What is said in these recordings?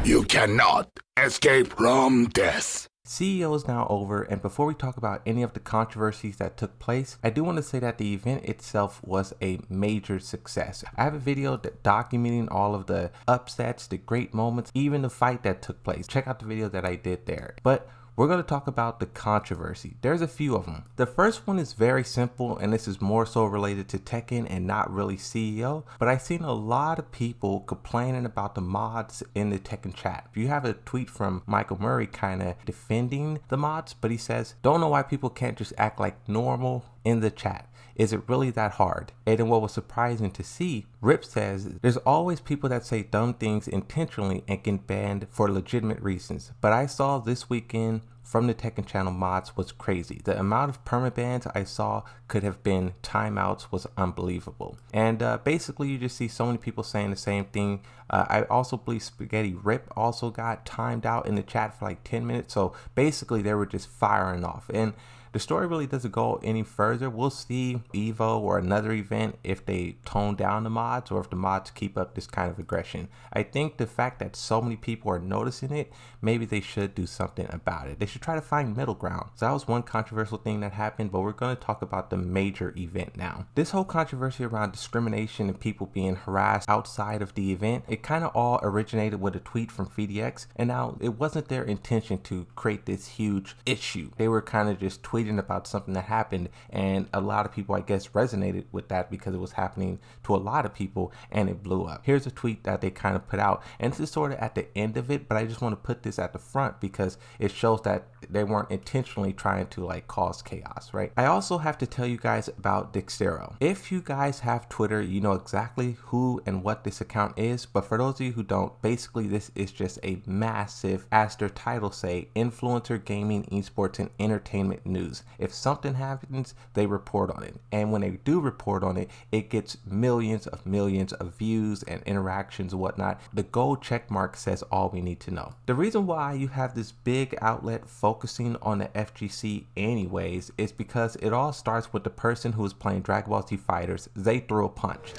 You cannot escape from death. CEO is now over, and before we talk about any of the controversies that took place, I do want to say that the event itself was a major success. I have a video documenting all of the upsets, the great moments, even the fight that took place. Check out the video that I did there. But we're going to talk about the controversy. There's a few of them. The first one is very simple, and this is more so related to Tekken and not really CEO, but I've seen a lot of people complaining about the mods in the Tekken chat. You have a tweet from Michael Murray kind of defending the mods, but he says, don't know why people can't just act like normal in the chat. Is it really that hard? And then what was surprising to see, Rip says, there's always people that say dumb things intentionally and get banned for legitimate reasons. But I saw this weekend from the Tekken channel mods was crazy. The amount of permabans I saw could have been timeouts was unbelievable. And basically you just see so many people saying the same thing. I also believe Spaghetti Rip also got timed out in the chat for like 10 minutes. So basically they were just firing off. And the story really doesn't go any further. We'll see Evo or another event if they tone down the mods or if the mods keep up this kind of aggression. I think the fact that so many people are noticing it, maybe they should do something about it. They should try to find middle ground. So that was one controversial thing that happened, but we're going to talk about the major event now. This whole controversy around discrimination and people being harassed outside of the event, it kind of all originated with a tweet from FDX, and now it wasn't their intention to create this huge issue. They were kind of just tweeting about something that happened, and a lot of people I guess resonated with that because it was happening to a lot of people and it blew up. Here's a tweet that they kind of put out, and this is sort of at the end of it, but I just want to put this at the front because it shows that they weren't intentionally trying to like cause chaos, right? I also have to tell you guys about Dextero. If you guys have Twitter, you know exactly who and what this account is, but for those of you who don't, basically this is just a massive, as their title say, influencer gaming, esports, and entertainment news. If something happens, they report on it. And when they do report on it, it gets millions of views and interactions and whatnot. The gold check mark says all we need to know. The reason why you have this big outlet focusing on the FGC anyways is because it all starts with the person who was playing Dragon Ball Z Fighters. They threw a punch.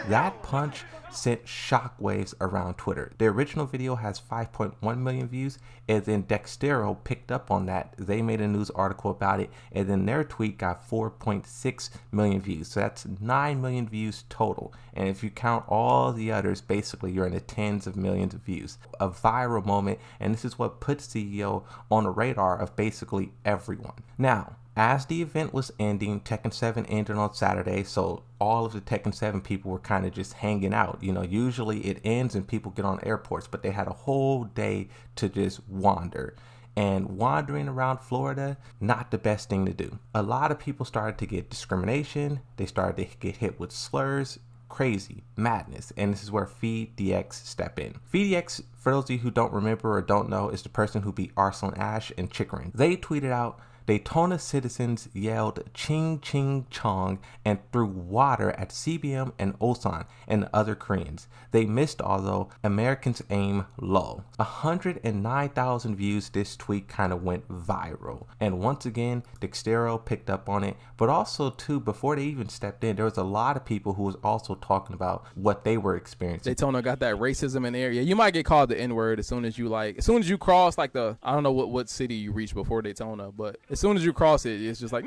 That punch sent shockwaves around Twitter. The original video has 5.1 million views, and then Dextero picked up on that. They made a news article about it, and then their tweet got 4.6 million views. So that's 9 million views total. And if you count all the others, basically you're in the tens of millions of views. A viral moment, and this is what puts CEO on the radar of basically everyone. Now, as the event was ending, Tekken 7 ended on Saturday, so all of the Tekken 7 people were kind of just hanging out. You know, usually it ends and people get on airports, but they had a whole day to just wander. And wandering around Florida, not the best thing to do. A lot of people started to get discrimination. They started to get hit with slurs. Crazy madness, and this is where FDX step in. FDX, for those of you who don't remember or don't know, is the person who beat Arslan Ash and Chickering. They tweeted out, Daytona citizens yelled ching ching chong and threw water at CBM and Ulsan and other Koreans. They missed, although Americans aim low. 109,000 views. This tweet kind of went viral, and once again Dextero picked up on it, but also too, before they even stepped in, there was a lot of people who was also talking about what they were experiencing. Daytona got that racism in there. Yeah, you might get called the N-word as soon as you cross like the, I don't know what city you reach before Daytona, but as soon as you cross it, it's just like,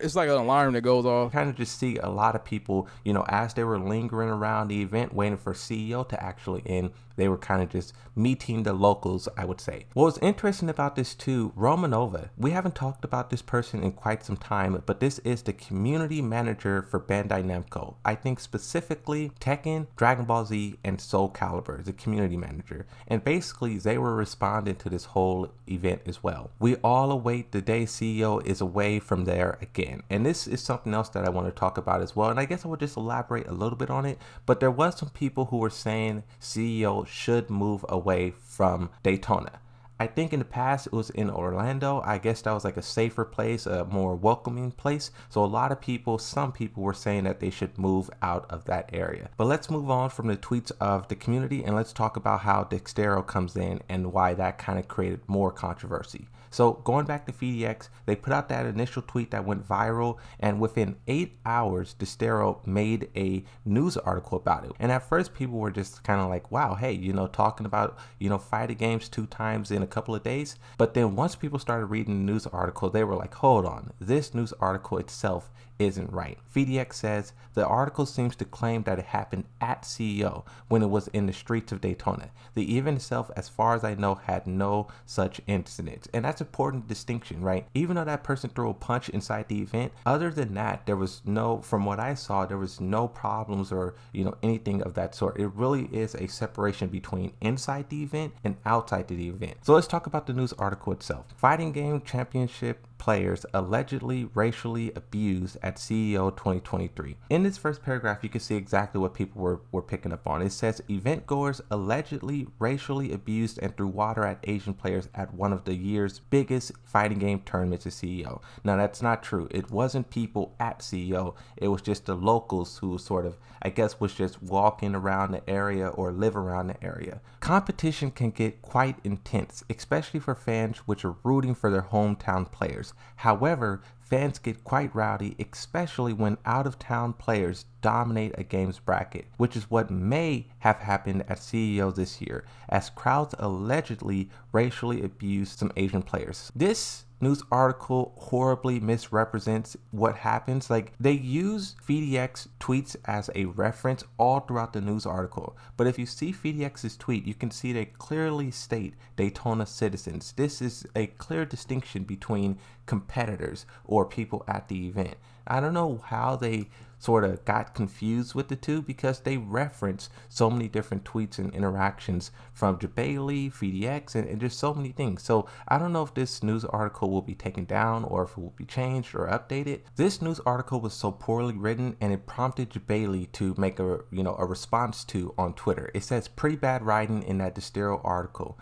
it's like an alarm that goes off. Kind of just see a lot of people, you know, as they were lingering around the event waiting for CEO to actually end, they were kind of just meeting the locals, I would say. What was interesting about this too, Romanova, we haven't talked about this person in quite some time, but this is the community manager for Bandai Namco. I think specifically Tekken, Dragon Ball Z, and Soul Calibur, the community manager. And basically they were responding to this whole event as well. We all await the day CEO is away from there again. And this is something else that I want to talk about as well. And I guess I would just elaborate a little bit on it, but there was some people who were saying CEO should move away from Daytona. I think in the past it was in Orlando. I guess that was like a safer place, a more welcoming place. So a lot of people, some people were saying that they should move out of that area. But let's move on from the tweets of the community and let's talk about how Dextero comes in and why that kind of created more controversy. So going back to FeedX, they put out that initial tweet that went viral, and within 8 hours, Dextero made a news article about it. And at first, people were just kind of like, wow, hey, talking about, fighting games 2 times in a couple of days. But then once people started reading the news article, they were like, hold on, this news article itself isn't right. FeedX says the article seems to claim that it happened at CEO when it was in the streets of Daytona. The event itself, as far as I know, had no such incidents. And that's an important distinction, right? Even though that person threw a punch inside the event, other than that, there was no, from what I saw, there was no problems or, anything of that sort. It really is a separation between inside the event and outside the event. So let's talk about the news article itself. Fighting game championship players allegedly racially abused at CEO2023. In this first paragraph, you can see exactly what people were picking up on. It says event goers allegedly racially abused and threw water at Asian players at one of the year's biggest fighting game tournaments at CEO. Now, that's not true. It wasn't people at CEO. It was just the locals who sort of, I guess, was just walking around the area or live around the area. Competition can get quite intense, especially for fans which are rooting for their hometown players. However, fans get quite rowdy, especially when out-of-town players dominate a game's bracket, which is what may have happened at CEO this year, as crowds allegedly racially abused some Asian players. This news article horribly misrepresents what happens. Like, they use FeedX tweets as a reference all throughout the news article. But if you see FeedX's tweet, you can see they clearly state Daytona citizens. This is a clear distinction between competitors or people at the event. I don't know how they sort of got confused with the two, because they reference so many different tweets and interactions from Jabali, FeedX, and just so many things. So I don't know if this news article will be taken down or if it will be changed or updated. This news article was so poorly written, and it prompted Jabali to make a response to on Twitter. It says pretty bad writing in that Dextero article,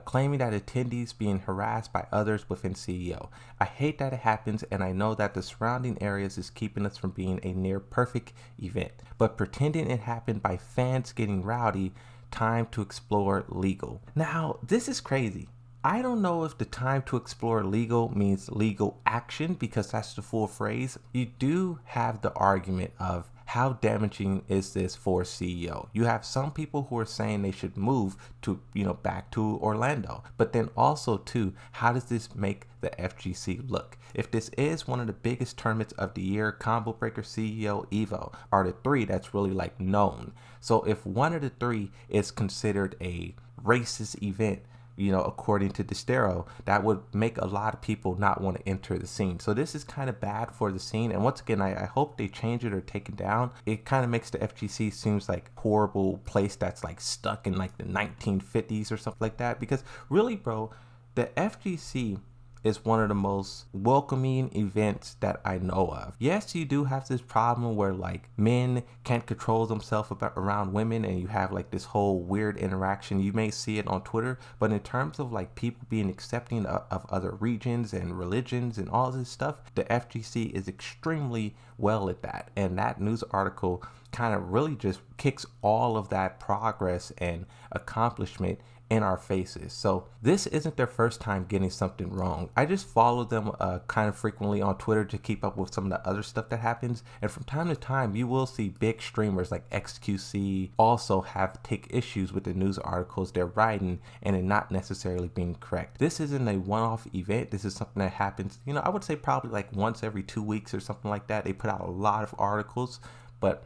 claiming that attendees being harassed by others within CEO. I hate that it happens, and I know that the surrounding areas is keeping us from being a near perfect event, but pretending it happened by fans getting rowdy, time to explore legal. Now, this is crazy. I don't know if the time to explore legal means legal action, because that's the full phrase. You do have the argument of how damaging is this for CEO? You have some people who are saying they should move to, back to Orlando. But then also too, how does this make the FGC look? If this is one of the biggest tournaments of the year, Combo Breaker, CEO, Evo are the 3 that's really like known. So if one of the 3 is considered a racist event, according to Dextero, that would make a lot of people not want to enter the scene. So this is kind of bad for the scene. And once again, I hope they change it or take it down. It kind of makes the FGC seems like a horrible place that's like stuck in like the 1950s or something like that. Because really, bro, the FGC is one of the most welcoming events that I know of. Yes, you do have this problem where like men can't control themselves around women, and you have like this whole weird interaction. You may see it on Twitter, but in terms of like people being accepting of other regions and religions and all this stuff, the FGC is extremely well at that. And that news article kind of really just kicks all of that progress and accomplishment in our faces. So this isn't their first time getting something wrong. I just follow them kind of frequently on Twitter to keep up with some of the other stuff that happens, and from time to time you will see big streamers like XQC also take issues with the news articles they're writing and it not necessarily being correct. This isn't a one-off event. This is something that happens, I would say probably like once every 2 weeks or something like that. They put out a lot of articles, but